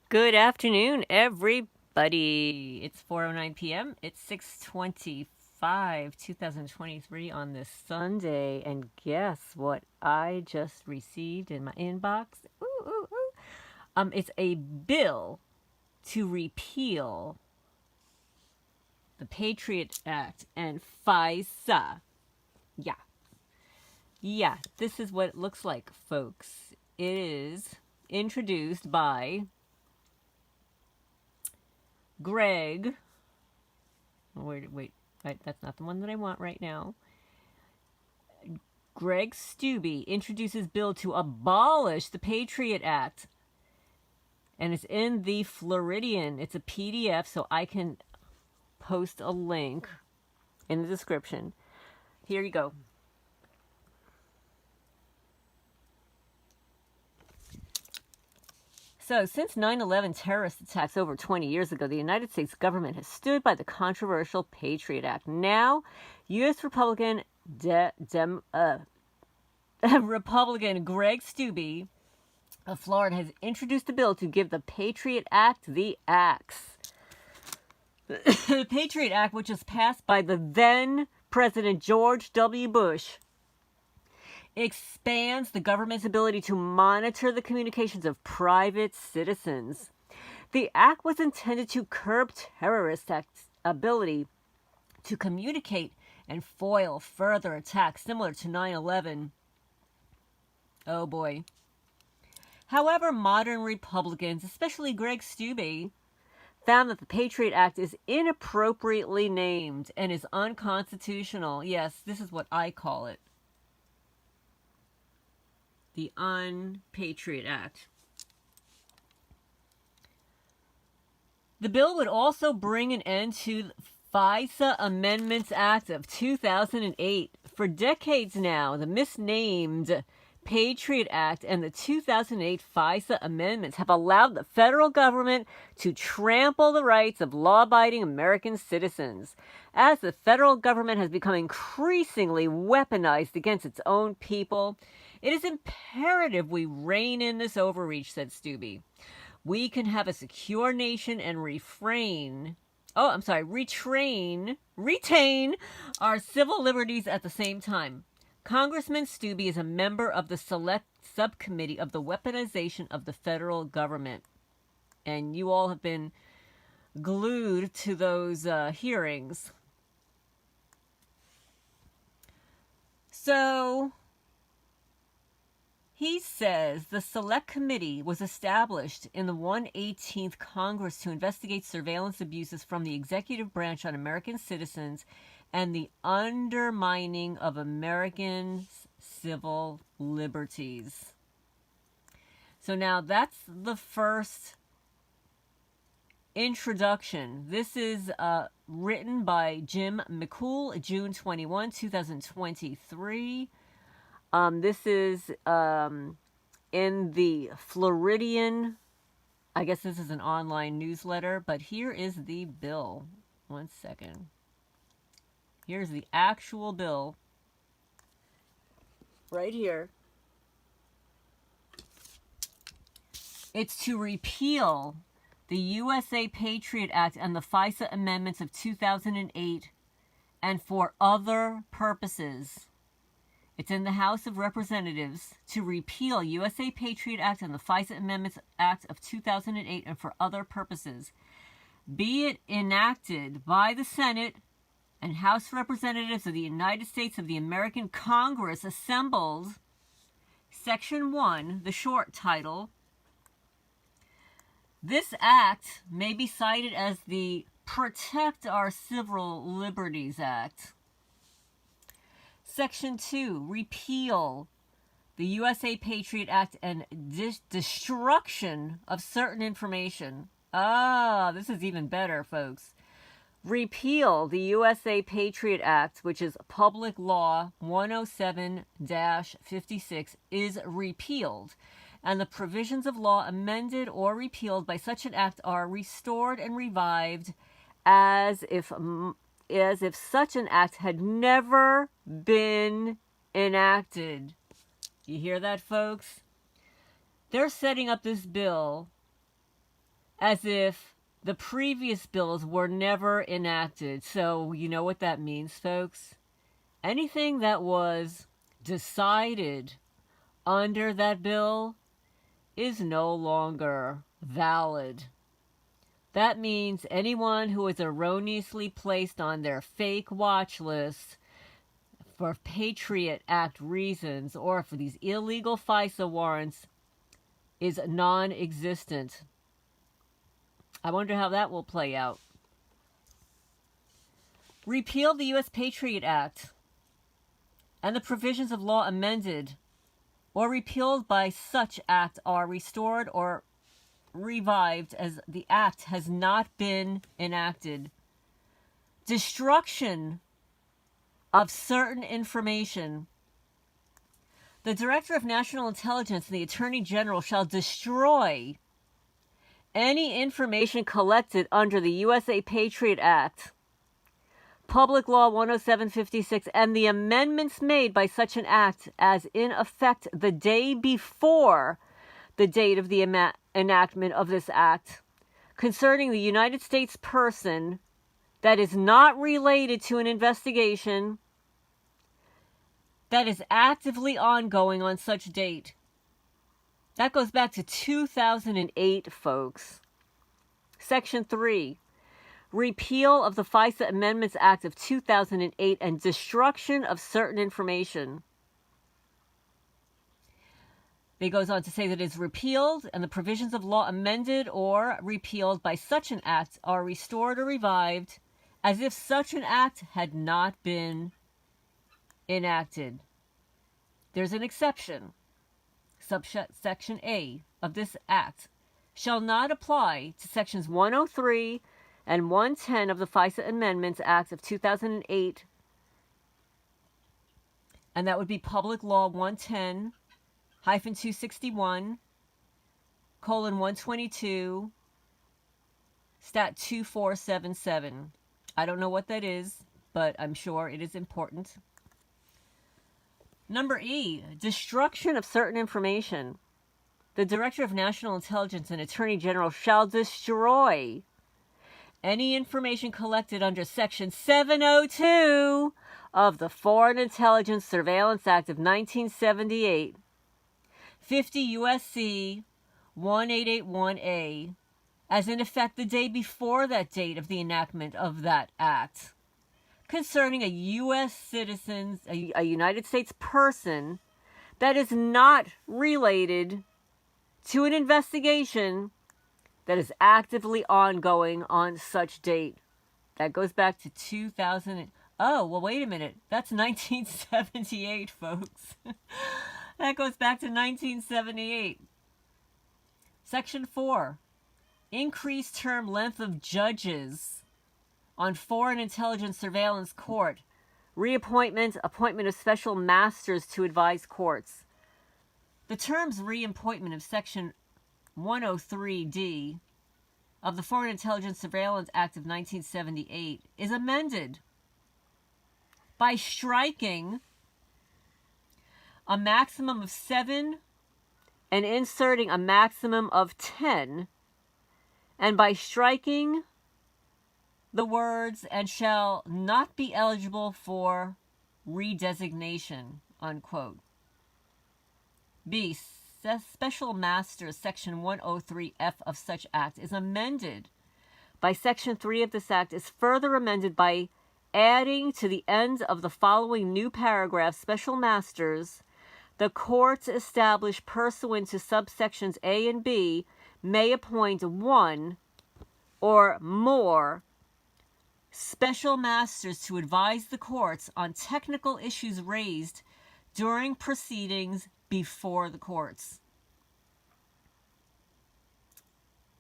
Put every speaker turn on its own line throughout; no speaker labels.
Good afternoon, everybody. It's 4:09 p.m. It's 6:25, 2023 on this Sunday. And guess what I just received in my inbox? Ooh, ooh, ooh. It's a bill to repeal the Patriot Act and FISA. Yeah, this is what it looks like, folks. It is introduced by Greg. Wait, that's not the one that I want right now. Greg Steube introduces bill to abolish the Patriot Act. And it's in the Floridian. It's a PDF, so I can post a link in the description. Here you go. So, since 9/11 terrorist attacks over 20 years ago, the United States government has stood by the controversial Patriot Act. Now, U.S. Republican Republican Greg Steube of Florida has introduced a bill to give the Patriot Act the axe. The Patriot Act, which was passed by the then President George W. Bush, expands the government's ability to monitor the communications of private citizens. The act was intended to curb terrorist ability to communicate and foil further attacks similar to 9/11. Oh boy. However, modern Republicans, especially Greg Steube, found that the Patriot Act is inappropriately named and is unconstitutional. Yes, this is what I call it. The Un-Patriot Act. The bill would also bring an end to the FISA Amendments Act of 2008. For decades now, the misnamed Patriot Act and the 2008 FISA amendments have allowed the federal government to trample the rights of law-abiding American citizens. As the federal government has become increasingly weaponized against its own people, it is imperative we rein in this overreach, said Steube. We can have a secure nation and retain our civil liberties at the same time. Congressman Steube is a member of the Select Subcommittee of the Weaponization of the Federal Government. And you all have been glued to those hearings. So, he says the Select Committee was established in the 118th Congress to investigate surveillance abuses from the executive branch on American citizens and the undermining of Americans' civil liberties. So now that's the first introduction. This is written by Jim McCool, June 21, 2023. This is in the Floridian. I guess this is an online newsletter, but here is the bill. One second. Here's the actual bill. Right here. It's to repeal the USA Patriot Act and the FISA Amendments of 2008 and for other purposes. It's in the House of Representatives to repeal USA Patriot Act and the FISA Amendments Act of 2008 and for other purposes. Be it enacted by the Senate and House Representatives of the United States of the American Congress assembled. Section 1, the short title. This act may be cited as the Protect Our Civil Liberties Act. Section 2, repeal the USA Patriot Act and destruction of certain information. This is even better, folks. Repeal the USA Patriot Act, which is Public Law 107-56, is repealed, and the provisions of law amended or repealed by such an act are restored and revived as if such an act had never been enacted. You hear that, folks? They're setting up this bill as if the previous bills were never enacted. So you know what that means, folks? Anything that was decided under that bill is no longer valid. That means anyone who is erroneously placed on their fake watch list for Patriot Act reasons or for these illegal FISA warrants is non-existent. I wonder how that will play out. Repeal the U.S. Patriot Act and the provisions of law amended or repealed by such act are restored or revived as the act has not been enacted. Destruction of certain information. The Director of National Intelligence and the Attorney General shall destroy any information collected under the USA Patriot Act, Public Law 107/56, and the amendments made by such an act as in effect the day before the date of the enactment of this act, concerning the United States person that is not related to an investigation that is actively ongoing on such date. That goes back to 2008, folks. Section 3, repeal of the FISA Amendments Act of 2008 and destruction of certain information. It goes on to say that it is repealed and the provisions of law amended or repealed by such an act are restored or revived as if such an act had not been enacted. There's an exception. Subsection A of this act shall not apply to sections 103 and 110 of the FISA Amendments Act of 2008, and that would be Public Law 110-261:122, Stat 2477. I don't know what that is, but I'm sure it is important. Number E, destruction of certain information. The Director of National Intelligence and Attorney General shall destroy any information collected under Section 702 of the Foreign Intelligence Surveillance Act of 1978, 50 U.S.C. 1881A, as in effect the day before that date of the enactment of that act, concerning a U.S. citizen, a United States person that is not related to an investigation that is actively ongoing on such date. That goes back to 2000. Oh, well, wait a minute. That's 1978, folks. That goes back to 1978. Section 4, increased term length of judges on Foreign Intelligence Surveillance Court, reappointment, appointment of special masters to advise courts. The term's reappointment of Section 103D of the Foreign Intelligence Surveillance Act of 1978 is amended by striking a maximum of 7 and inserting a maximum of 10, and by striking the words "and shall not be eligible for redesignation," unquote. B, special masters, Section 103F of such act is amended by Section 3 of this act is further amended by adding to the end of the following new paragraph, special masters, the courts established pursuant to subsections A and B may appoint one or more special masters to advise the courts on technical issues raised during proceedings before the courts.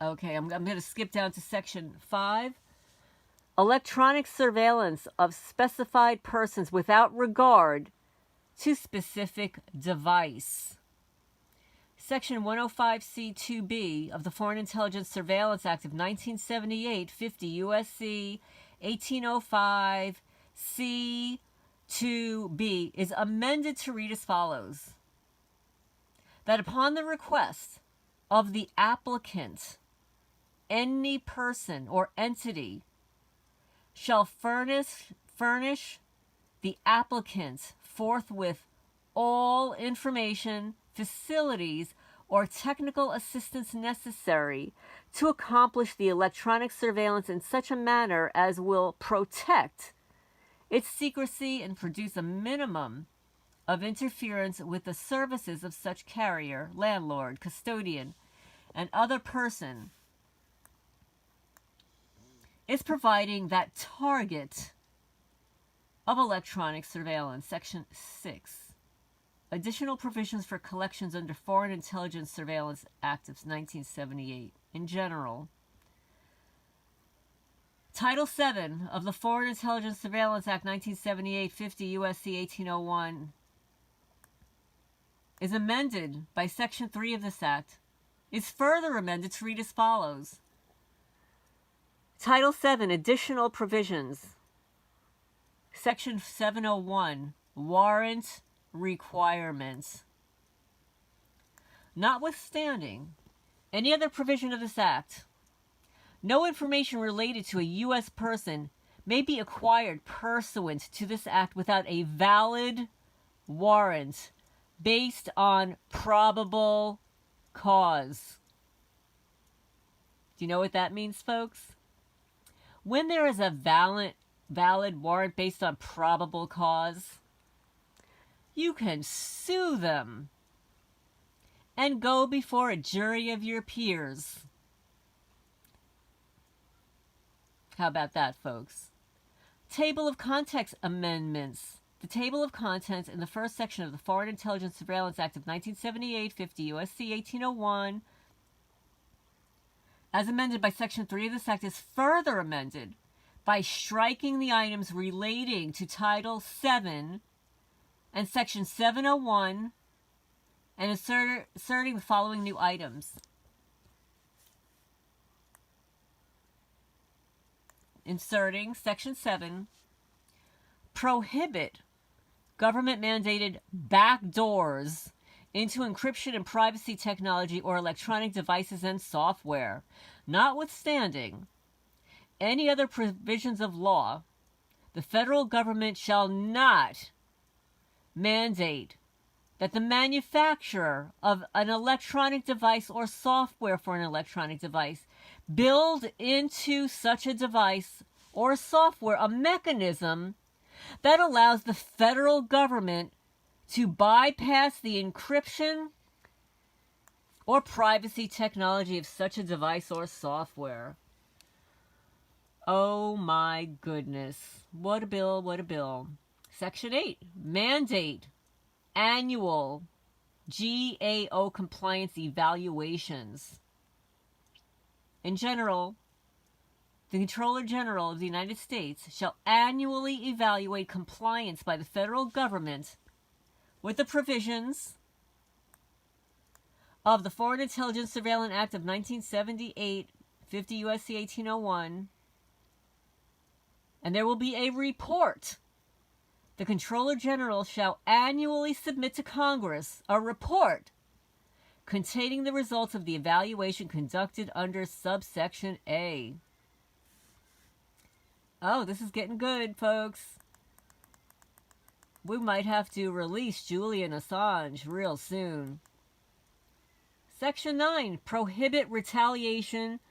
Okay, I'm going to skip down to Section 5. Electronic surveillance of specified persons without regard to specific device. Section 105C2B of the Foreign Intelligence Surveillance Act of 1978, 50 U.S.C. 1805 C2B is amended to read as follows: that upon the request of the applicant any person or entity shall furnish the applicant forthwith all information, facilities, or technical assistance necessary to accomplish the electronic surveillance in such a manner as will protect its secrecy and produce a minimum of interference with the services of such carrier, landlord, custodian, and other person is providing that target of electronic surveillance. Section 6. Additional provisions for collections under Foreign Intelligence Surveillance Act of 1978. In general, Title 7 of the Foreign Intelligence Surveillance Act 1978, 50 U.S.C. 1801 is amended by Section 3 of this Act, is further amended to read as follows. Title 7, Additional Provisions. Section 701, Warrant Requirements. Notwithstanding any other provision of this Act, no information related to a U.S. person may be acquired pursuant to this Act without a valid warrant based on probable cause. Do you know what that means, folks? When there is a valid warrant based on probable cause, you can sue them and go before a jury of your peers. How about that, folks? Table of Contents Amendments. The Table of Contents in the first section of the Foreign Intelligence Surveillance Act of 1978, 50 U.S.C. 1801, as amended by Section 3 of this Act, is further amended by striking the items relating to Title 7 and Section 701 and inserting the following new items. Inserting Section 7, prohibit government-mandated backdoors into encryption and privacy technology or electronic devices and software, notwithstanding any other provisions of law. The federal government shall not mandate that the manufacturer of an electronic device or software for an electronic device build into such a device or software a mechanism that allows the federal government to bypass the encryption or privacy technology of such a device or software. Oh my goodness. What a bill, what a bill. Section 8, mandate annual GAO compliance evaluations. In general, the Comptroller General of the United States shall annually evaluate compliance by the federal government with the provisions of the Foreign Intelligence Surveillance Act of 1978, 50 U.S.C. 1801, and there will be a report. The Comptroller General shall annually submit to Congress a report containing the results of the evaluation conducted under subsection A. Oh, this is getting good, folks. We might have to release Julian Assange real soon. Section 9, prohibit retaliation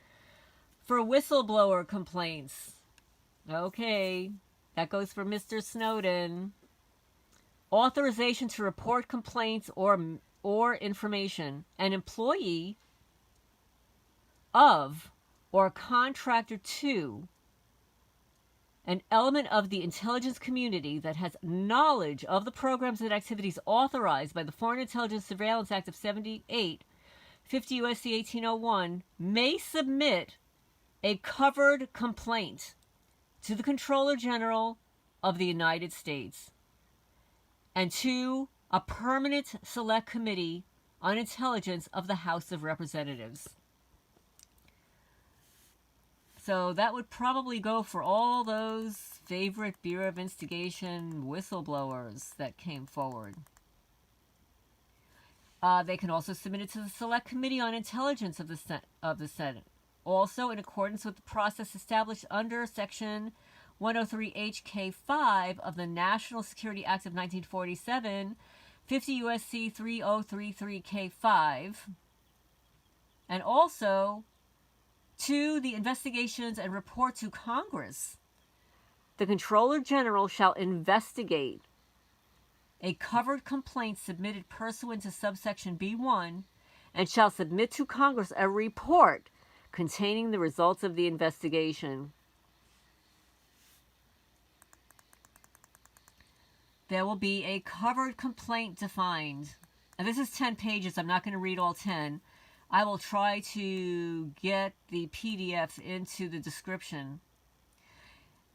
for whistleblower complaints. Okay, that goes for Mr. Snowden. Authorization to report complaints or information. An employee of or contractor to an element of the intelligence community that has knowledge of the programs and activities authorized by the Foreign Intelligence Surveillance Act of 78, 50 U.S.C. 1801, may submit a covered complaint to the Comptroller General of the United States and to a permanent select committee on intelligence of the House of Representatives. So that would probably go for all those favorite Bureau of Investigation whistleblowers that came forward. They can also submit it to the Select Committee on Intelligence of the Senate, Also, in accordance with the process established under Section 103HK5 of the National Security Act of 1947, 50 U.S.C. 3033K5, and also to the investigations and report to Congress. The Comptroller General shall investigate a covered complaint submitted pursuant to subsection B1 and shall submit to Congress a report containing the results of the investigation. There will be a covered complaint defined. And this is 10 pages. I'm not going to read all 10. I will try to get the PDF into the description.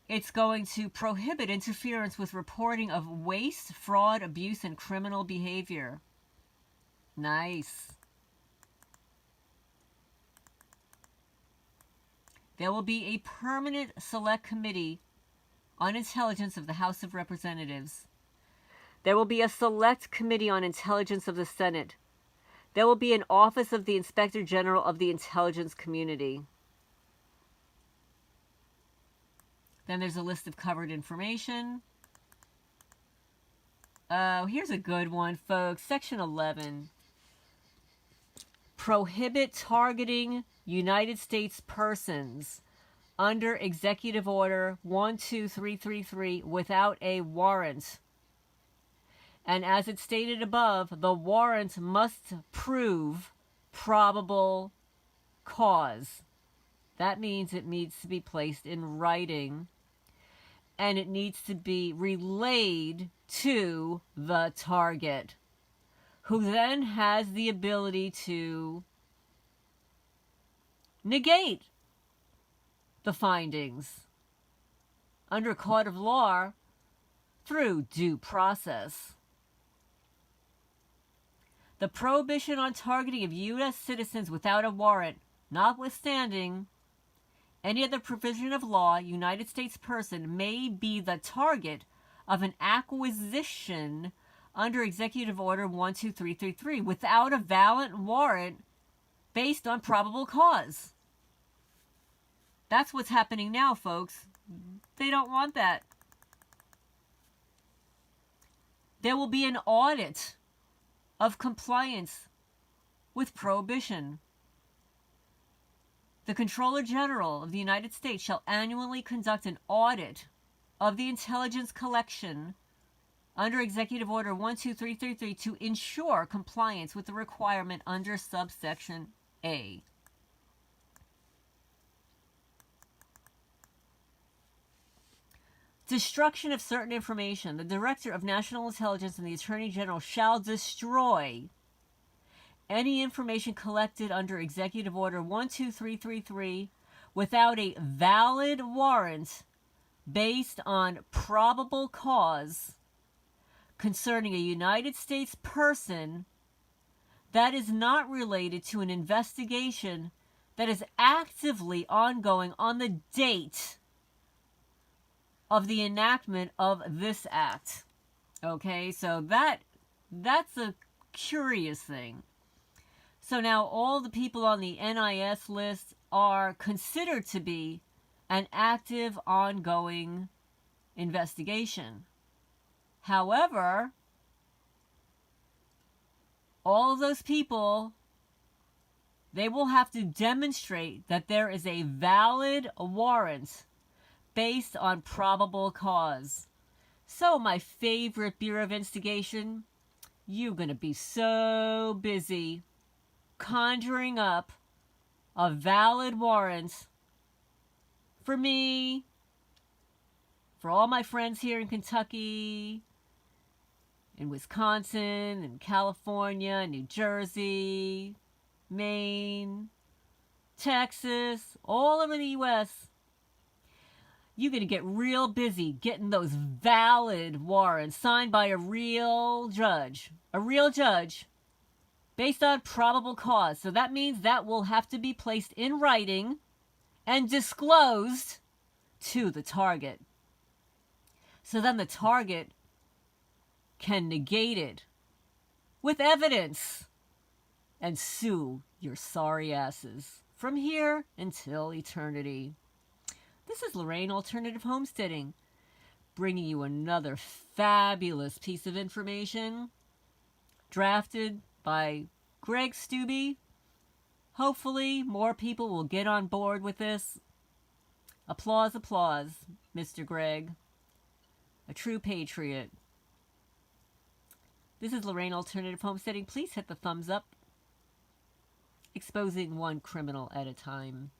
It's going to prohibit interference with reporting of waste, fraud, abuse, and criminal behavior. Nice. There will be a permanent select committee on intelligence of the House of Representatives. There will be a select committee on intelligence of the Senate. There will be an office of the Inspector General of the intelligence community. Then there's a list of covered information. Oh, here's a good one, folks. Section 11. Prohibit targeting United States persons under Executive Order 12333 without a warrant. And as it's stated above, the warrant must prove probable cause. That means it needs to be placed in writing, and it needs to be relayed to the target, who then has the ability to negate the findings under a court of law through due process. The prohibition on targeting of U.S. citizens without a warrant, notwithstanding any other provision of law, United States person may be the target of an acquisition under Executive Order 12333 without a valid warrant based on probable cause. That's what's happening now, folks. They don't want that. There will be an audit of compliance with prohibition. The Comptroller General of the United States shall annually conduct an audit of the intelligence collection under Executive Order 12333 to ensure compliance with the requirement under subsection A. Destruction of certain information. The Director of National Intelligence and the Attorney General shall destroy any information collected under Executive Order 12333 without a valid warrant based on probable cause concerning a United States person that is not related to an investigation that is actively ongoing on the date of the enactment of this act. Okay, so that's a curious thing. So now all the people on the NIS list are considered to be an active, ongoing investigation. However, all of those people, they will have to demonstrate that there is a valid warrant based on probable cause. So my favorite Bureau of Investigation, you're going to be so busy conjuring up a valid warrant for me, for all my friends here in Kentucky, in Wisconsin, in California, New Jersey, Maine, Texas, all over the U.S., you're going to get real busy getting those valid warrants signed by a real judge based on probable cause. So that means that will have to be placed in writing and disclosed to the target. So then the target can negate it with evidence and sue your sorry asses. from here until eternity. This is Lorraine Alternative Homesteading, bringing you another fabulous piece of information drafted by Greg Steube. Hopefully more people will get on board with this. Applause, applause, Mr. Greg. A true patriot. This is Lorraine Alternative Homesteading. Please hit the thumbs up. Exposing one criminal at a time.